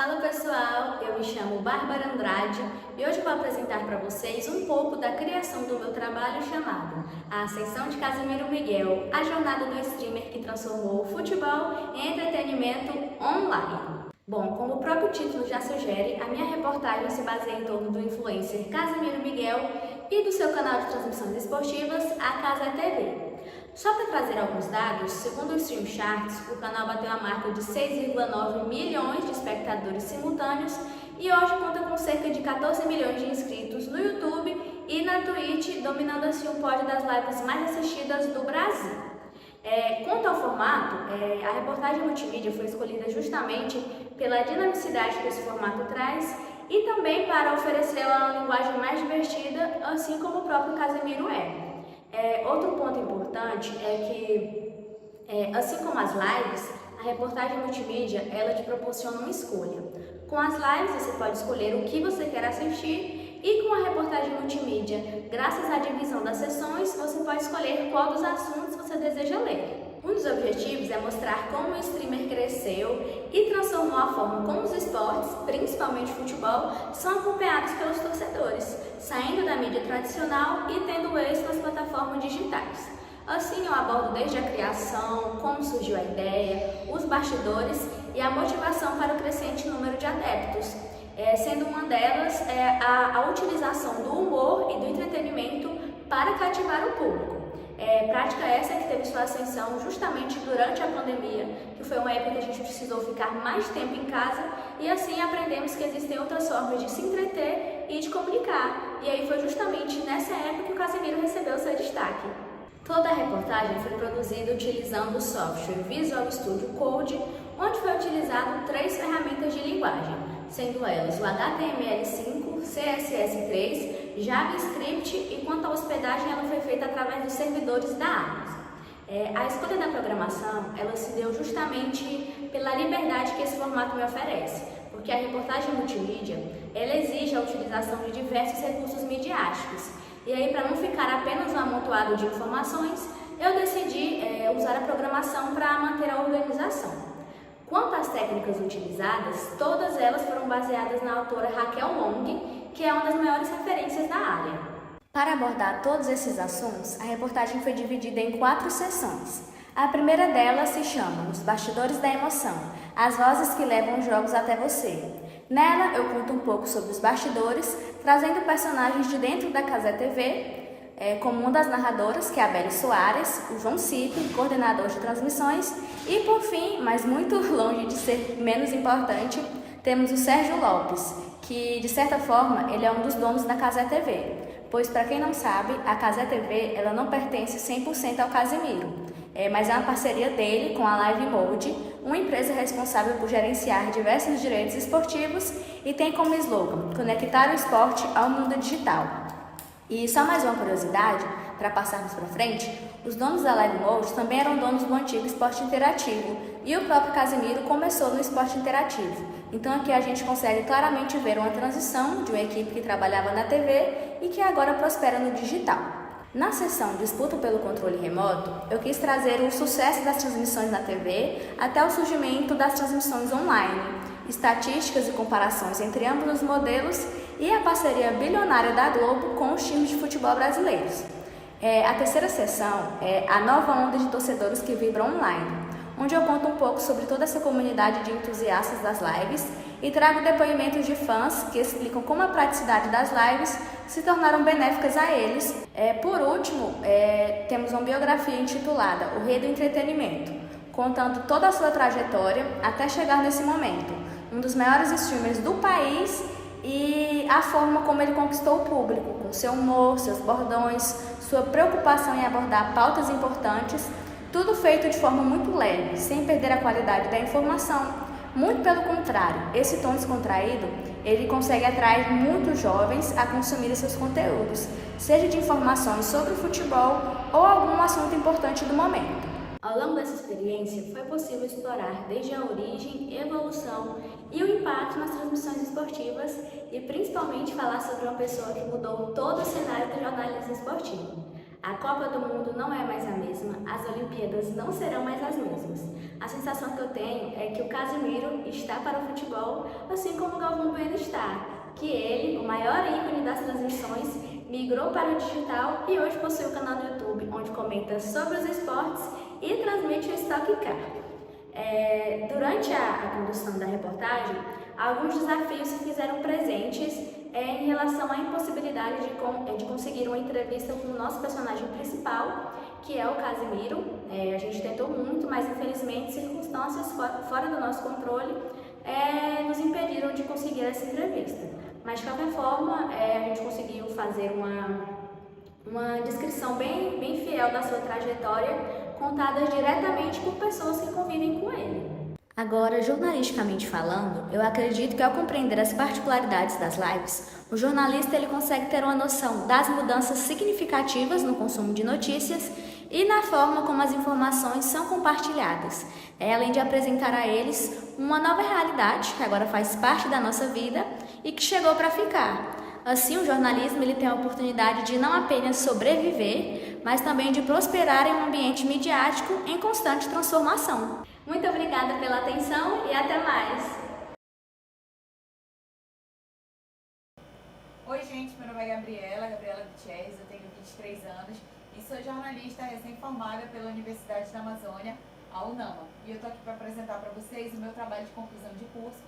Fala pessoal, eu me chamo Bárbara Andrade e hoje vou apresentar para vocês um pouco da criação do meu trabalho chamado A Ascensão de Casimiro Miguel, a jornada do streamer que transformou o futebol em entretenimento online. Bom, como o próprio título já sugere, a minha reportagem se baseia em torno do influencer Casimiro Miguel e do seu canal de transmissões esportivas, a Casa TV. Só para trazer alguns dados, segundo o Stream Charts, o canal bateu a marca de 6,9 milhões de espectadores simultâneos e hoje conta com cerca de 14 milhões de inscritos no YouTube e na Twitch, dominando assim o pódio das lives mais assistidas do Brasil. Quanto ao formato, a reportagem multimídia foi escolhida justamente pela dinamicidade que esse formato traz e também para oferecer uma linguagem mais divertida, assim como o próprio Casimiro é. Outro ponto importante é que, assim como as lives, a reportagem multimídia ela te proporciona uma escolha. Com as lives você pode escolher o que você quer assistir e com a reportagem multimídia, graças à divisão das sessões, você pode escolher qual dos assuntos você deseja ler. Um dos objetivos é mostrar como o streamer cresceu e transformou a forma como os esportes, principalmente futebol, são acompanhados pelos torcedores, saindo da mídia tradicional e tendo êxito nas plataformas digitais. Assim, eu abordo desde a criação, como surgiu a ideia, os bastidores e a motivação para o crescente número de adeptos, sendo uma delas a utilização do humor e do entretenimento para cativar o público. Prática essa que teve sua ascensão justamente durante a pandemia, que foi uma época que a gente precisou ficar mais tempo em casa e assim aprendemos que existem outras formas de se entreter e de comunicar. E aí foi justamente nessa época que o Casimiro recebeu seu destaque. Toda a reportagem foi produzida utilizando o software Visual Studio Code, onde foi utilizado 3 ferramentas de linguagem, sendo elas o HTML5, CSS3, JavaScript e quanto à hospedagem ela foi feita através dos servidores da Amazon. A escolha da programação ela se deu justamente pela liberdade que esse formato me oferece, porque a reportagem multimídia ela exige a utilização de diversos recursos midiáticos. E aí, para não ficar apenas um amontoado de informações, eu decidi usar a programação para manter a organização. Quanto às técnicas utilizadas, todas elas foram baseadas na autora Raquel Long, que é uma das maiores referências da área. Para abordar todos esses assuntos, a reportagem foi dividida em 4 sessões. A primeira delas se chama Os Bastidores da Emoção, as vozes que levam os jogos até você. Nela, eu conto um pouco sobre os bastidores, trazendo personagens de dentro da Casa TV, como uma das narradoras, que é a Beli Soares, o João Cipe, coordenador de transmissões, e por fim, mas muito longe de ser menos importante, temos o Sérgio Lopes, que de certa forma ele é um dos donos da Casa TV, pois para quem não sabe, a Casa TV ela não pertence 100% ao Casimiro, mas é uma parceria dele com a Live Mode, uma empresa responsável por gerenciar diversos direitos esportivos e tem como slogan conectar o esporte ao mundo digital. E só mais uma curiosidade, para passarmos para frente, os donos da Live Mode também eram donos do antigo Esporte Interativo e o próprio Casimiro começou no Esporte Interativo. Então aqui a gente consegue claramente ver uma transição de uma equipe que trabalhava na TV e que agora prospera no digital. Na sessão Disputa pelo Controle Remoto, eu quis trazer o sucesso das transmissões na TV até o surgimento das transmissões online, estatísticas e comparações entre ambos os modelos e a parceria bilionária da Globo com os times de futebol brasileiros. A terceira sessão é a nova onda de torcedores que vibram online, onde eu conto um pouco sobre toda essa comunidade de entusiastas das lives e trago depoimentos de fãs que explicam como a praticidade das lives se tornaram benéficas a eles. Por último, temos uma biografia intitulada O Rei do Entretenimento, contando toda a sua trajetória até chegar nesse momento, um dos maiores streamers do país e a forma como ele conquistou o público, com seu humor, seus bordões, sua preocupação em abordar pautas importantes, tudo feito de forma muito leve, sem perder a qualidade da informação. Muito pelo contrário, esse tom descontraído, ele consegue atrair muitos jovens a consumir seus conteúdos, seja de informações sobre o futebol ou algum assunto importante do momento. Ao longo dessa experiência, foi possível explorar desde a origem, evolução e o impacto nas transmissões esportivas e principalmente falar sobre uma pessoa que mudou todo o cenário do jornalismo esportivo. A Copa do Mundo não é mais a mesma, as Olimpíadas não serão mais as mesmas. A sensação que eu tenho é que o Casemiro está para o futebol, assim como o Galvão Bueno está, que ele, o maior ícone das transmissões, migrou para o digital e hoje possui o canal no YouTube, onde comenta sobre os esportes e transmite o Stock Car. Durante a condução da reportagem, alguns desafios se fizeram presentes em relação à impossibilidade de conseguir uma entrevista com o nosso personagem principal, que é o Casemiro. A gente tentou muito, mas infelizmente circunstâncias fora do nosso controle nos impediram de conseguir essa entrevista. Mas de qualquer forma, a gente conseguiu fazer uma descrição bem fiel da sua trajetória, contadas diretamente por pessoas que convivem com ele. Agora, jornalisticamente falando, eu acredito que ao compreender as particularidades das lives, o jornalista ele consegue ter uma noção das mudanças significativas no consumo de notícias e na forma como as informações são compartilhadas, além de apresentar a eles uma nova realidade que agora faz parte da nossa vida e que chegou para ficar. Assim, o jornalismo ele tem a oportunidade de não apenas sobreviver, mas também de prosperar em um ambiente midiático em constante transformação. Muito obrigada pela atenção e até mais! Oi gente, meu nome é Gabriela Gutierrez, eu tenho 23 anos e sou jornalista recém-formada pela Universidade da Amazônia, a UNAMA. E eu estou aqui para apresentar para vocês o meu trabalho de conclusão de curso,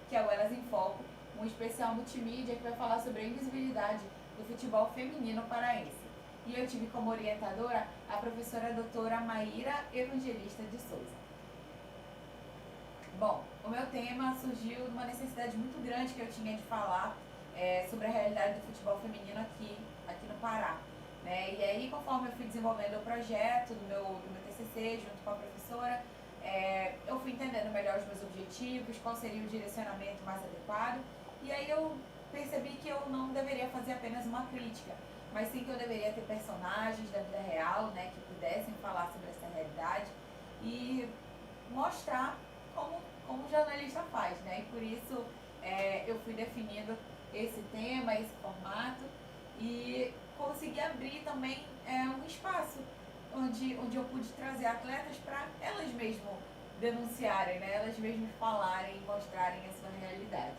que é o Elas em Foco, um especial multimídia que vai falar sobre a invisibilidade do futebol feminino paraense. E eu tive como orientadora a professora doutora Maíra Evangelista de Souza. Bom, o meu tema surgiu de uma necessidade muito grande que eu tinha de falar sobre a realidade do futebol feminino aqui no Pará. Né? E aí, conforme eu fui desenvolvendo o projeto do meu TCC, junto com a professora, eu fui entendendo melhor os meus objetivos, qual seria o direcionamento mais adequado. E aí eu percebi que eu não deveria fazer apenas uma crítica, mas sim que eu deveria ter personagens da vida real, né, que pudessem falar sobre essa realidade e mostrar como o jornalista faz, né? E por isso eu fui definindo esse tema, esse formato e consegui abrir também um espaço onde eu pude trazer atletas para elas mesmas denunciarem, né? Elas mesmas falarem e mostrarem a sua realidade.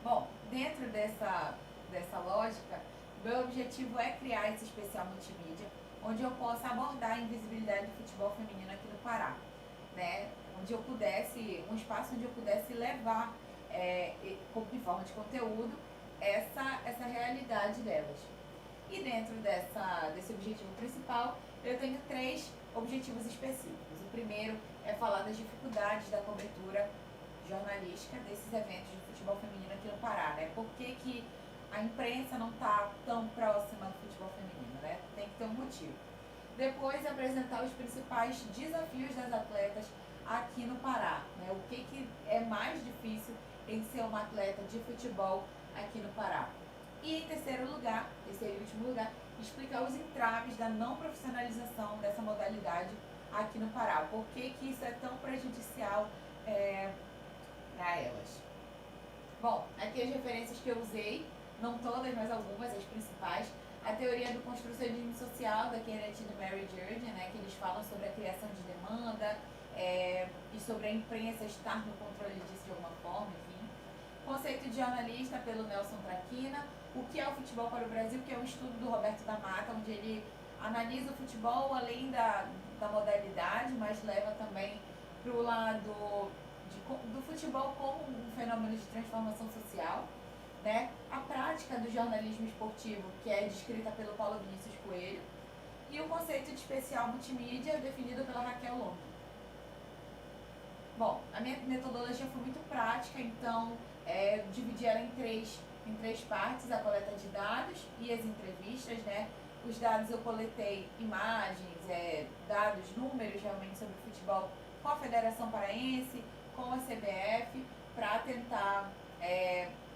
Bom, dentro dessa lógica, o meu objetivo é criar esse especial multimídia, onde eu possa abordar a invisibilidade do futebol feminino aqui no Pará, né? Onde eu pudesse, um espaço onde eu pudesse levar, em forma de conteúdo, essa realidade delas. E dentro desse objetivo principal, eu tenho 3 objetivos específicos. O primeiro é falar das dificuldades da cobertura jornalística desses eventos de futebol feminino aqui no Pará, né? Por que a imprensa não está tão próxima do futebol feminino, né? Tem que ter um motivo. Depois, apresentar os principais desafios das atletas aqui no Pará, né? O que é mais difícil em ser uma atleta de futebol aqui no Pará. E em terceiro e último lugar, explicar os entraves da não profissionalização dessa modalidade aqui no Pará. Por que isso é tão prejudicial para elas. Bom, aqui as referências que eu usei, não todas, mas algumas, as principais. A teoria do construcionismo social, da Kenneth e do Mary Jordan, né, que eles falam sobre a criação de demanda e sobre a imprensa estar no controle disso de alguma forma, enfim. Conceito de jornalista, pelo Nelson Traquina. O que é o futebol para o Brasil, que é um estudo do Roberto da Mata, onde ele analisa o futebol além da modalidade, mas leva também para o lado do futebol como um fenômeno de transformação social, né? A prática do jornalismo esportivo, que é descrita pelo Paulo Vinícius Coelho, e o conceito de especial multimídia, definido pela Raquel Long. Bom, a minha metodologia foi muito prática, então dividi ela em três partes: a coleta de dados e as entrevistas, né? Os dados eu coletei imagens, dados, números realmente sobre o futebol com a Federação Paraense, com a CBF, para tentar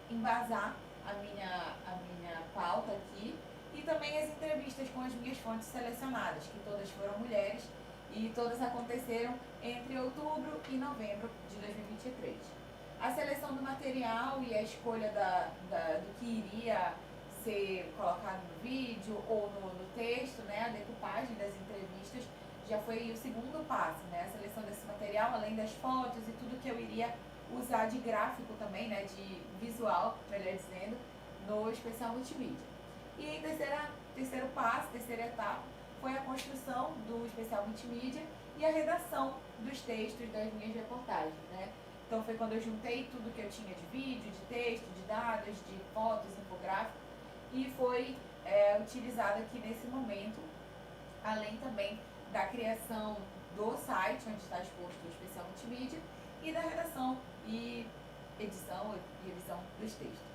embasar a minha pauta aqui, e também as entrevistas com as minhas fontes selecionadas, que todas foram mulheres e todas aconteceram entre outubro e novembro de 2023. A seleção do material e a escolha do que iria ser colocado no vídeo ou no texto, né? A decupagem das entrevistas já foi o segundo passo, né? A seleção desse material, além das fotos e tudo que eu iria usar de gráfico também, né? De visual, melhor dizendo, no especial multimídia. E aí, terceiro passo, terceira etapa, foi a construção do especial multimídia e a redação dos textos das minhas reportagens, né? Então foi quando eu juntei tudo que eu tinha de vídeo, de texto, de dados, de fotos, infográfico, e foi utilizado aqui nesse momento, além também da criação do site, onde está exposto o especial multimídia, e da redação e edição e revisão dos textos.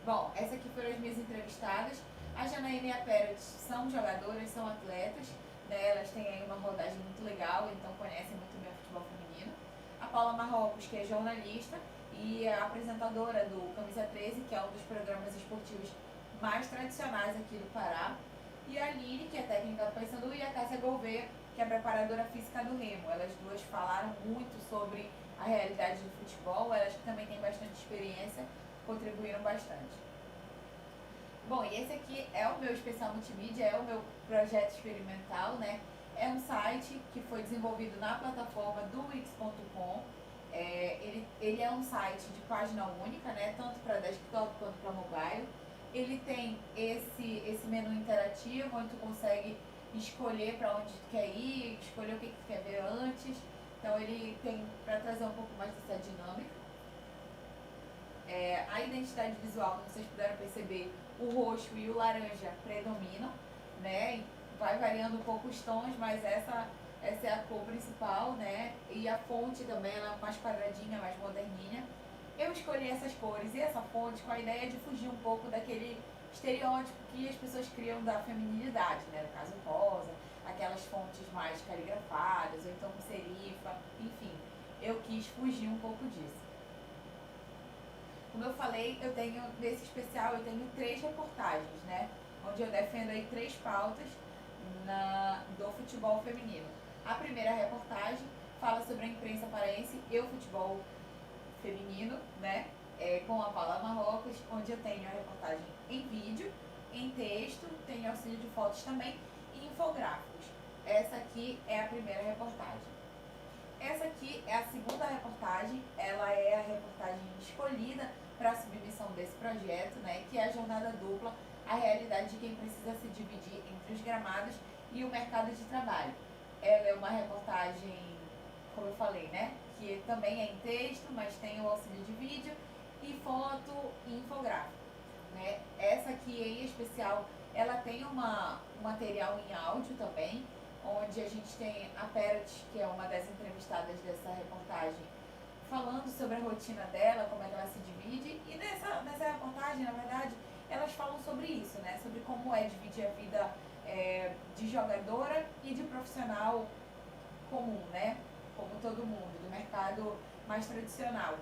Bom, essas aqui foram as minhas entrevistadas. A Janaína e a Perot são jogadoras, são atletas, né? Elas têm aí uma rodagem muito legal, então conhecem muito bem o futebol feminino. A Paula Marrocos, que é jornalista e é apresentadora do Camisa 13, que é um dos programas esportivos mais tradicionais aqui do Pará. E a Aline, que é técnica do Paysandu, e a Cássia Gouveia, que é preparadora física do Remo. Elas duas falaram muito sobre a realidade do futebol, elas que também têm bastante experiência, contribuíram bastante. Bom, e esse aqui é o meu especial multimídia, é o meu projeto experimental, né? É um site que foi desenvolvido na plataforma do Wix.com. Ele é um site de página única, né? Tanto para desktop quanto para mobile. Ele tem esse menu interativo, onde tu consegue escolher para onde tu quer ir, escolher o que tu quer ver antes. Então ele tem para trazer um pouco mais dessa dinâmica. A identidade visual, como vocês puderam perceber, o roxo e o laranja predominam, né? Vai variando um pouco os tons, mas essa é a cor principal, né? E a fonte também, ela é mais quadradinha, mais moderninha. Eu escolhi essas cores e essa fonte com a ideia de fugir um pouco daquele estereótipo que as pessoas criam da feminilidade, né? No caso rosa, aquelas fontes mais caligrafadas, ou então com serifa, enfim. Eu quis fugir um pouco disso. Como eu falei, nesse especial eu tenho 3 reportagens, né? Onde eu defendo aí 3 pautas do futebol feminino. A primeira reportagem fala sobre a imprensa paraense e o futebol feminino, né? Com a Paula Marrocos, onde eu tenho a reportagem em vídeo, em texto, tenho auxílio de fotos também e infográficos. Essa aqui é a primeira reportagem. Essa aqui é a segunda reportagem, ela é a reportagem escolhida para a submissão desse projeto, né, que é a jornada dupla, a realidade de quem precisa se dividir entre os gramados e o mercado de trabalho. Ela é uma reportagem, como eu falei, né, que também é em texto, mas tem o auxílio de vídeo e foto e infográfico, né. Essa aqui em especial, ela tem um material em áudio também, onde a gente tem a Perot, que é uma das entrevistadas dessa reportagem, falando sobre a rotina dela, como é que ela se divide. E nessa reportagem, na verdade, elas falam sobre isso, né? Sobre como é dividir a vida de jogadora e de profissional comum, né? Como todo mundo, do mercado mais tradicional.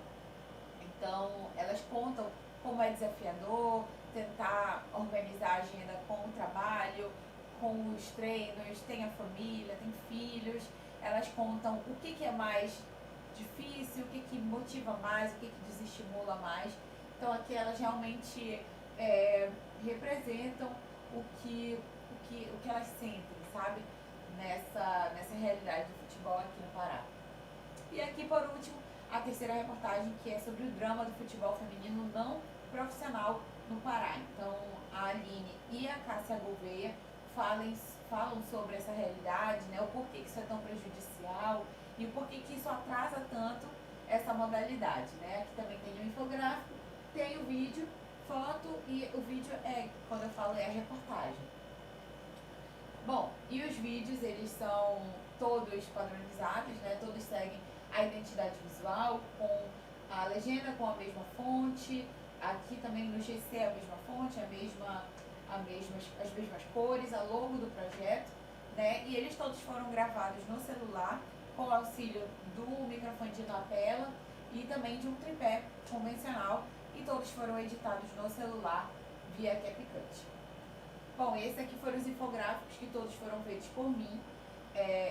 Então, elas contam como é desafiador tentar organizar a agenda com o trabalho, com os treinos, tem a família, tem filhos. Elas contam o que é mais difícil, o que motiva mais, o que desestimula mais. Então aqui elas realmente representam o que elas sentem, sabe? Nessa realidade do futebol aqui no Pará. E aqui, por último, a terceira reportagem, que é sobre o drama do futebol feminino não profissional no Pará. Então a Aline e a Cássia Gouveia falam sobre essa realidade, né? O porquê que isso é tão prejudicial e o porquê que isso atrasa tanto essa modalidade, né? Aqui também tem o infográfico, tem o vídeo, foto, e o vídeo quando eu falo, é a reportagem. Bom, e os vídeos, eles são todos padronizados, né? Todos seguem a identidade visual, com a legenda com a mesma fonte. Aqui também no GC é a mesma fonte, as mesmas cores, a logo do projeto, né? E eles todos foram gravados no celular, com o auxílio do microfone de lapela e também de um tripé convencional, e todos foram editados no celular via CapCut. Bom, esse aqui foram os infográficos que todos foram feitos por mim.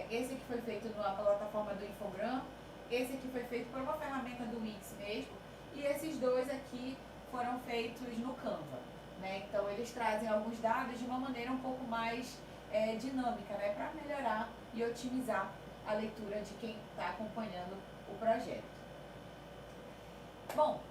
Esse aqui foi feito na plataforma do Infogram, esse aqui foi feito por uma ferramenta do Wix mesmo, e esses dois aqui foram feitos no Canva. né? Então eles trazem alguns dados de uma maneira um pouco mais dinâmica, né? Para melhorar e otimizar a leitura de quem está acompanhando o projeto. Bom,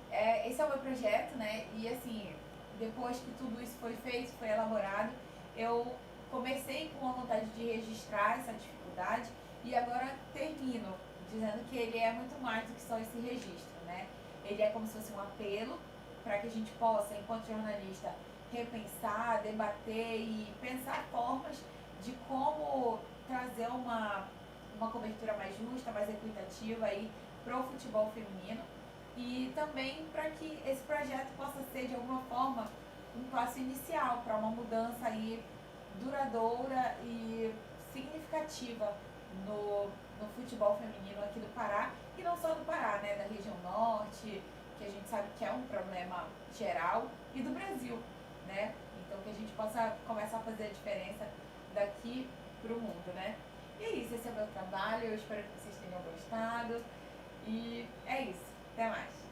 esse é o meu projeto, né? E assim, depois que tudo isso foi feito, foi elaborado, eu comecei com a vontade de registrar essa dificuldade e agora termino dizendo que ele é muito mais do que só esse registro, né? Ele é como se fosse um apelo para que a gente possa, enquanto jornalista, repensar, debater e pensar formas de como trazer uma cobertura mais justa, mais equitativa aí para o futebol feminino e também para que esse projeto possa ser de alguma forma um passo inicial para uma mudança aí duradoura e significativa no futebol feminino aqui do Pará, e não só do Pará, né, da região norte, que a gente sabe que é um problema geral, e do Brasil, né? Então que a gente possa começar a fazer a diferença daqui para o mundo, né? E é isso, esse é o meu trabalho, eu espero que vocês tenham gostado, e é isso, até mais!